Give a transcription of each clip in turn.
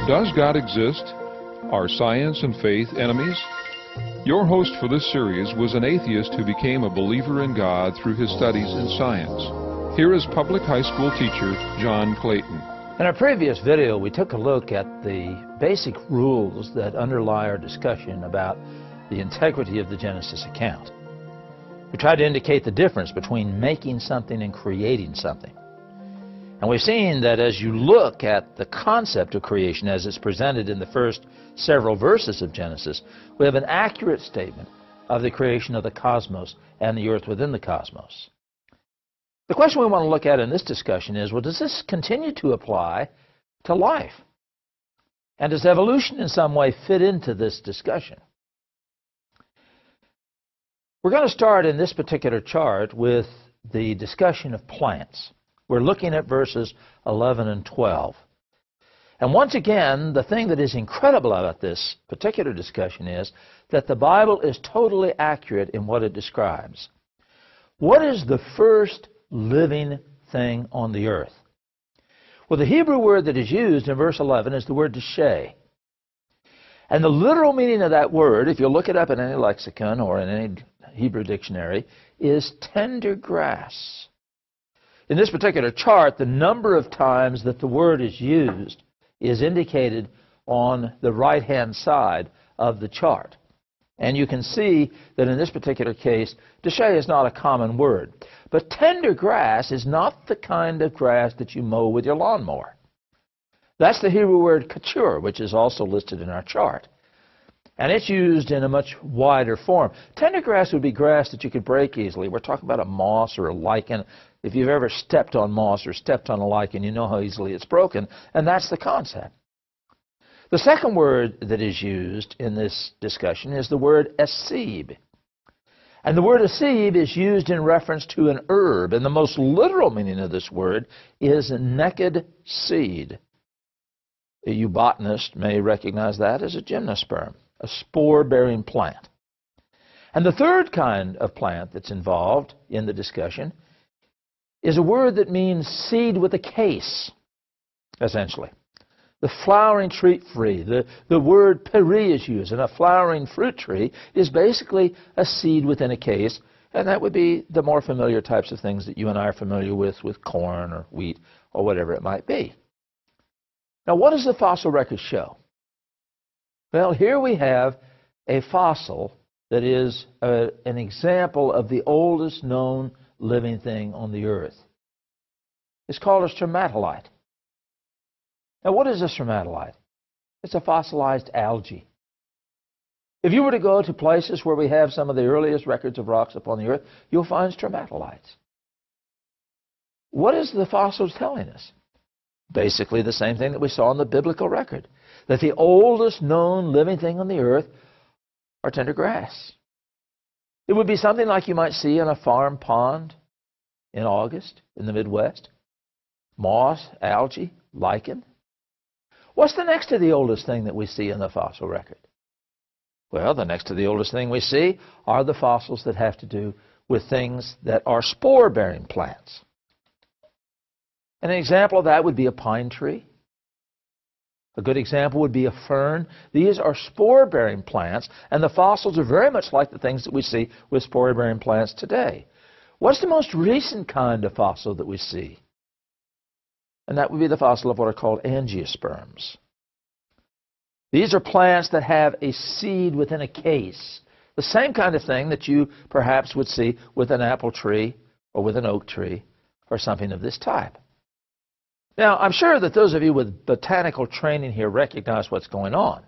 Does God exist? Are science and faith enemies? Your host for this series was an atheist who became a believer in God through his studies in science. Here is public high school teacher John Clayton. In our previous video, we took a look at the basic rules that underlie our discussion about the integrity of the Genesis account. We tried to indicate the difference between making something and creating something. And we've seen that as you look at the concept of creation as it's presented in the first several verses of Genesis, we have an accurate statement of the creation of the cosmos and the earth within the cosmos. The question we want to look at in this discussion is, well, does this continue to apply to life? And does evolution in some way fit into this discussion? We're going to start in this particular chart with the discussion of plants. We're looking at verses 11 and 12. And once again, the thing that is incredible about this particular discussion is that the Bible is totally accurate in what it describes. What is the first living thing on the earth? Well, the Hebrew word that is used in verse 11 is the word deshay. And the literal meaning of that word, if you look it up in any lexicon or in any Hebrew dictionary, is tender grass. In this particular chart, the number of times that the word is used is indicated on the right-hand side of the chart. And you can see that in this particular case, deshay is not a common word. But tender grass is not the kind of grass that you mow with your lawnmower. That's the Hebrew word katur, which is also listed in our chart. And it's used in a much wider form. Tender grass would be grass that you could break easily. We're talking about a moss or a lichen. If you've ever stepped on moss or stepped on a lichen, you know how easily it's broken. And that's the concept. The second word that is used in this discussion is the word asib. And the word asib is used in reference to an herb. And the most literal meaning of this word is naked seed. You botanists may recognize that as a gymnosperm, a spore-bearing plant. And the third kind of plant that's involved in the discussion is a word that means seed with a case, essentially. The flowering fruit tree, the word peri is used, and a flowering fruit tree is basically a seed within a case, and that would be the more familiar types of things that you and I are familiar with corn or wheat or whatever it might be. Now, what does the fossil record show? Well, here we have a fossil that is an example of the oldest known living thing on the earth. It's called a stromatolite. Now, what is a stromatolite? It's a fossilized algae. If you were to go to places where we have some of the earliest records of rocks upon the earth, you'll find stromatolites. What is the fossils telling us? Basically the same thing that we saw in the biblical record, that the oldest known living thing on the earth are tender grass. It would be something like you might see in a farm pond in August in the Midwest. Moss, algae, lichen. What's the next to the oldest thing that we see in the fossil record? Well, the next to the oldest thing we see are the fossils that have to do with things that are spore-bearing plants. An example of that would be a pine tree. A good example would be a fern. These are spore-bearing plants, and the fossils are very much like the things that we see with spore-bearing plants today. What's the most recent kind of fossil that we see? And that would be the fossil of what are called angiosperms. These are plants that have a seed within a case. The same kind of thing that you perhaps would see with an apple tree or with an oak tree or something of this type. Now, I'm sure that those of you with botanical training here recognize what's going on.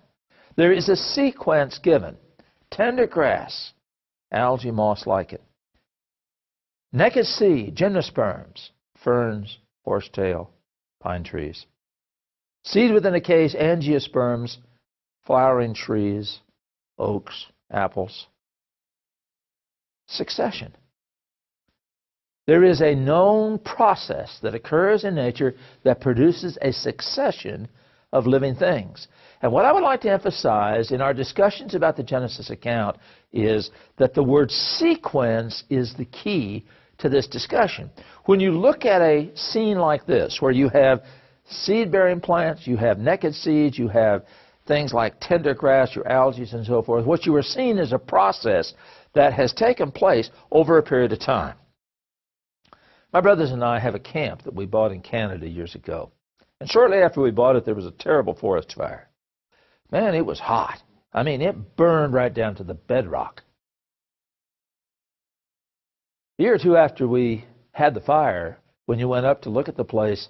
There is a sequence given. Tender grass, algae, moss, lichen. Naked seed, gymnosperms, ferns, horsetail, pine trees. Seed within a case, angiosperms, flowering trees, oaks, apples. Succession. There is a known process that occurs in nature that produces a succession of living things. And what I would like to emphasize in our discussions about the Genesis account is that the word sequence is the key to this discussion. When you look at a scene like this, where you have seed-bearing plants, you have naked seeds, you have things like tender grass, your algae, and so forth. What you are seeing is a process that has taken place over a period of time. My brothers and I have a camp that we bought in Canada years ago. And shortly after we bought it, there was a terrible forest fire. Man, it was hot. I mean, it burned right down to the bedrock. A year or two after we had the fire, when you went up to look at the place,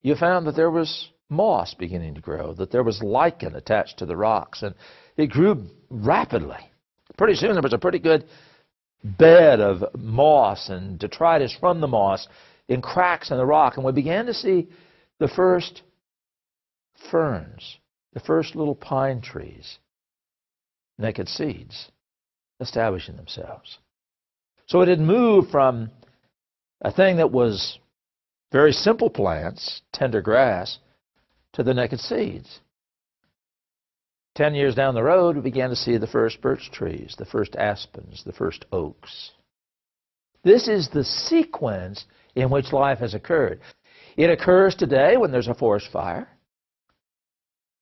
you found that there was moss beginning to grow, that there was lichen attached to the rocks, and it grew rapidly. Pretty soon there was a pretty good bed of moss and detritus from the moss in cracks in the rock, and we began to see the first ferns, the first little pine trees, naked seeds, establishing themselves. So it had moved from a thing that was very simple plants, tender grass, to the naked seeds. 10 years down the road, we began to see the first birch trees, the first aspens, the first oaks. This is the sequence in which life has occurred. It occurs today when there's a forest fire,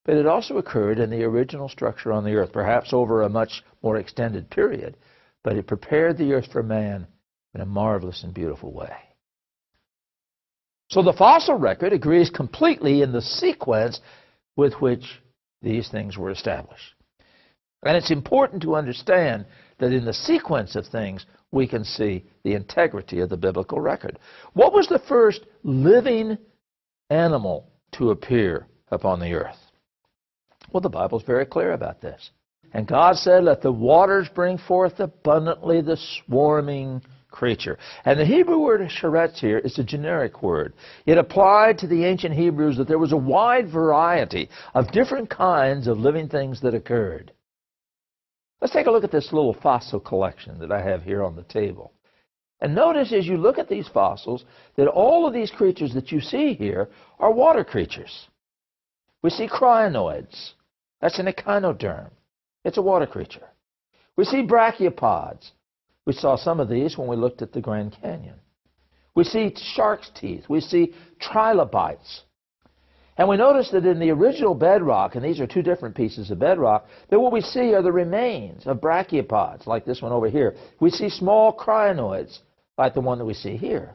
but it also occurred in the original structure on the earth, perhaps over a much more extended period, but it prepared the earth for man in a marvelous and beautiful way. So the fossil record agrees completely in the sequence with which these things were established. And it's important to understand that in the sequence of things, we can see the integrity of the biblical record. What was the first living animal to appear upon the earth? Well, the Bible's very clear about this. And God said, "Let the waters bring forth abundantly the swarming creature." And the Hebrew word sheretz here is a generic word. It applied to the ancient Hebrews that there was a wide variety of different kinds of living things that occurred. Let's take a look at this little fossil collection that I have here on the table. And notice as you look at these fossils that all of these creatures that you see here are water creatures. We see crinoids. That's an echinoderm. It's a water creature. We see brachiopods. We saw some of these when we looked at the Grand Canyon. We see shark's teeth. We see trilobites. And we notice that in the original bedrock, and these are two different pieces of bedrock, that what we see are the remains of brachiopods, like this one over here. We see small crinoids, like the one that we see here.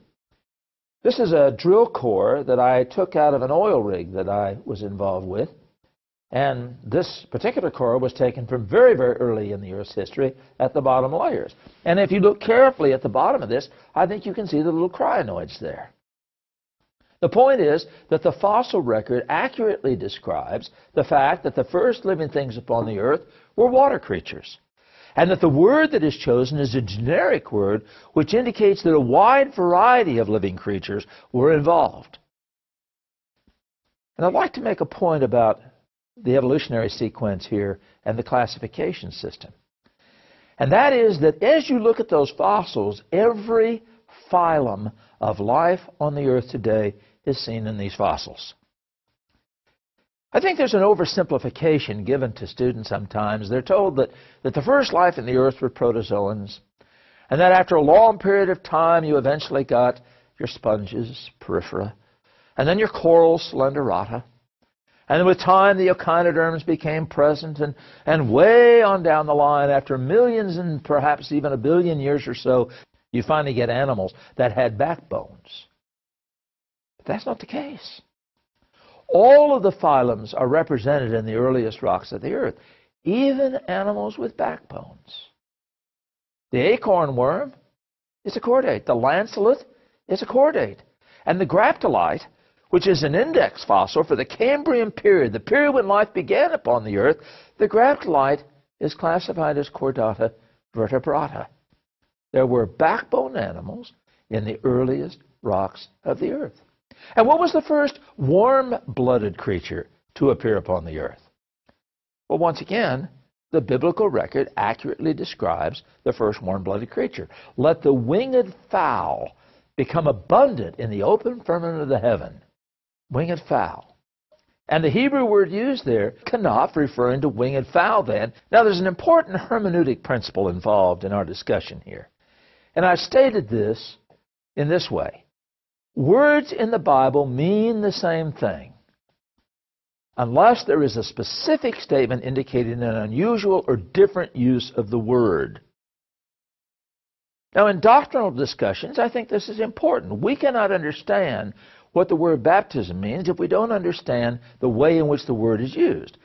This is a drill core that I took out of an oil rig that I was involved with. And this particular core was taken from very, very early in the Earth's history at the bottom layers. And if you look carefully at the bottom of this, I think you can see the little crinoids there. The point is that the fossil record accurately describes the fact that the first living things upon the earth were water creatures, and that the word that is chosen is a generic word which indicates that a wide variety of living creatures were involved. And I'd like to make a point about the evolutionary sequence here and the classification system. And that is that as you look at those fossils, every phylum of life on the earth today is seen in these fossils. I think there's an oversimplification given to students sometimes. They're told that the first life in the earth were protozoans, and that after a long period of time you eventually got your sponges, porifera, and then your coral, slenderata. And with time, the echinoderms became present, and way on down the line, after millions and perhaps even a billion years or so, you finally get animals that had backbones. But that's not the case. All of the phylums are represented in the earliest rocks of the earth, even animals with backbones. The acorn worm is a chordate. The lancelet is a chordate. And the graptolite, which is an index fossil for the Cambrian period, the period when life began upon the earth, the graptolite is classified as Chordata vertebrata. There were backbone animals in the earliest rocks of the earth. And what was the first warm-blooded creature to appear upon the earth? Well, once again, the biblical record accurately describes the first warm-blooded creature. Let the winged fowl become abundant in the open firmament of the heaven. Winged fowl. And the Hebrew word used there, kanaf, referring to winged fowl then. Now there's an important hermeneutic principle involved in our discussion here. And I've stated this in this way. Words in the Bible mean the same thing, unless there is a specific statement indicating an unusual or different use of the word. Now, in doctrinal discussions, I think this is important. We cannot understand what the word baptism means if we don't understand the way in which the word is used.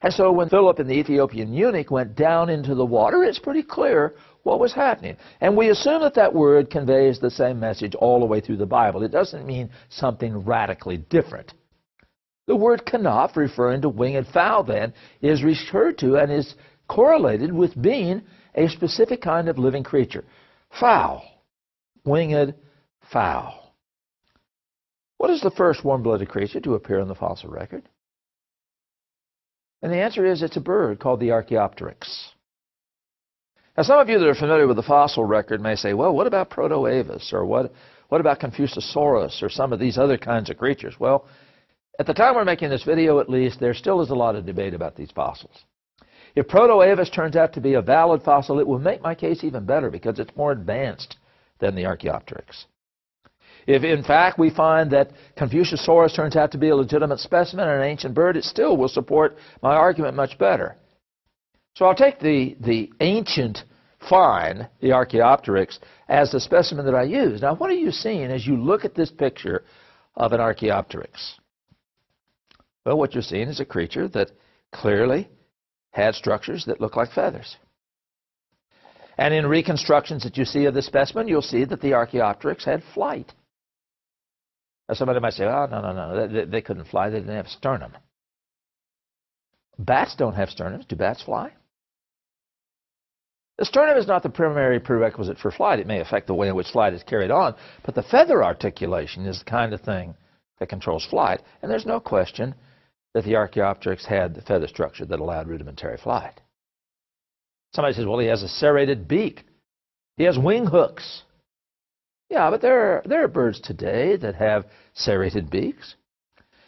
And so when Philip and the Ethiopian eunuch went down into the water, it's pretty clear what was happening. And we assume that that word conveys the same message all the way through the Bible. It doesn't mean something radically different. The word kanaf, referring to winged fowl then, is referred to and is correlated with being a specific kind of living creature. Fowl. Winged fowl. What is the first warm-blooded creature to appear in the fossil record? And the answer is it's a bird called the Archaeopteryx. Now, some of you that are familiar with the fossil record may say, well, what about Proto-Avis? Or what about Confuciusaurus or some of these other kinds of creatures? Well, at the time we're making this video, at least, there still is a lot of debate about these fossils. If Proto-Avis turns out to be a valid fossil, it will make my case even better because it's more advanced than the Archaeopteryx. If, in fact, we find that Confuciusaurus turns out to be a legitimate specimen and an ancient bird, it still will support my argument much better. So I'll take the ancient find, the Archaeopteryx, as the specimen that I use. Now, what are you seeing as you look at this picture of an Archaeopteryx? Well, what you're seeing is a creature that clearly had structures that look like feathers. And in reconstructions that you see of the specimen, you'll see that the Archaeopteryx had flight. Now, somebody might say, oh, no, they couldn't fly. They didn't have sternum. Bats don't have sternums. Do bats fly? The sternum is not the primary prerequisite for flight. It may affect the way in which flight is carried on, but the feather articulation is the kind of thing that controls flight. And there's no question that the Archaeopteryx had the feather structure that allowed rudimentary flight. Somebody says, well, he has a serrated beak. He has wing hooks. Yeah, but there are birds today that have serrated beaks.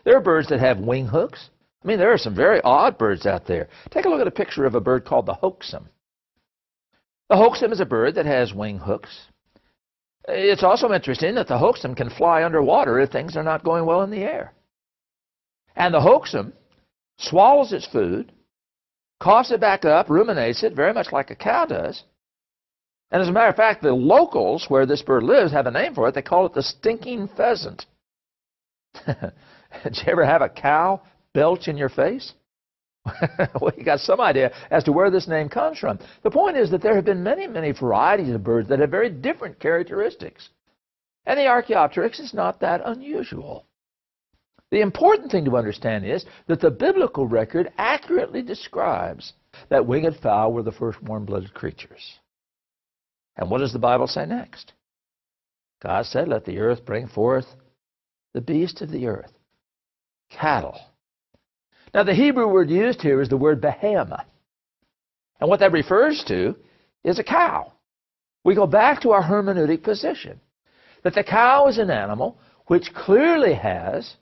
There are birds that have wing hooks. I mean, there are some very odd birds out there. Take a look at a picture of a bird called the hoaxum. The hoaxum is a bird that has wing hooks. It's also interesting that the hoaxum can fly underwater if things are not going well in the air. And the hoaxum swallows its food, coughs it back up, ruminates it, very much like a cow does. And as a matter of fact, the locals where this bird lives have a name for it. They call it the stinking pheasant. Did you ever have a cow belch in your face? Well, you got some idea as to where this name comes from. The point is that there have been many, many varieties of birds that have very different characteristics. And the Archaeopteryx is not that unusual. The important thing to understand is that the biblical record accurately describes that winged fowl were the first warm-blooded creatures. And what does the Bible say next? God said, let the earth bring forth the beasts of the earth, cattle. Now, the Hebrew word used here is the word behemoth. And what that refers to is a cow. We go back to our hermeneutic position, that the cow is an animal which clearly has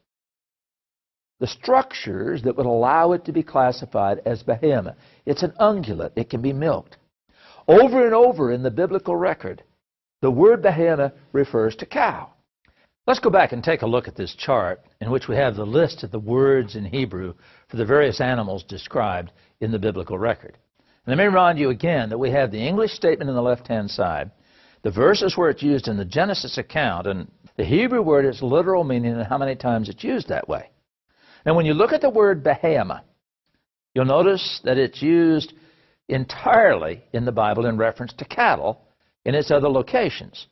the structures that would allow it to be classified as behemoth. It's an ungulate. It can be milked. Over and over in the biblical record, the word behemoth refers to cow. Let's go back and take a look at this chart in which we have the list of the words in Hebrew for the various animals described in the biblical record. And let me remind you again that we have the English statement on the left-hand side, the verses where it's used in the Genesis account, and the Hebrew word, its literal meaning and how many times it's used that way. Now, when you look at the word behemoth, you'll notice that it's used entirely in the Bible in reference to cattle in its other locations.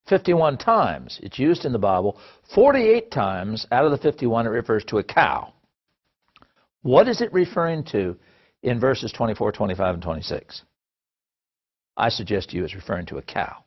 51 times it's used in the Bible. 48 times out of the 51 it refers to a cow. What is it referring to in verses 24, 25, and 26? I suggest to you it's referring to a cow.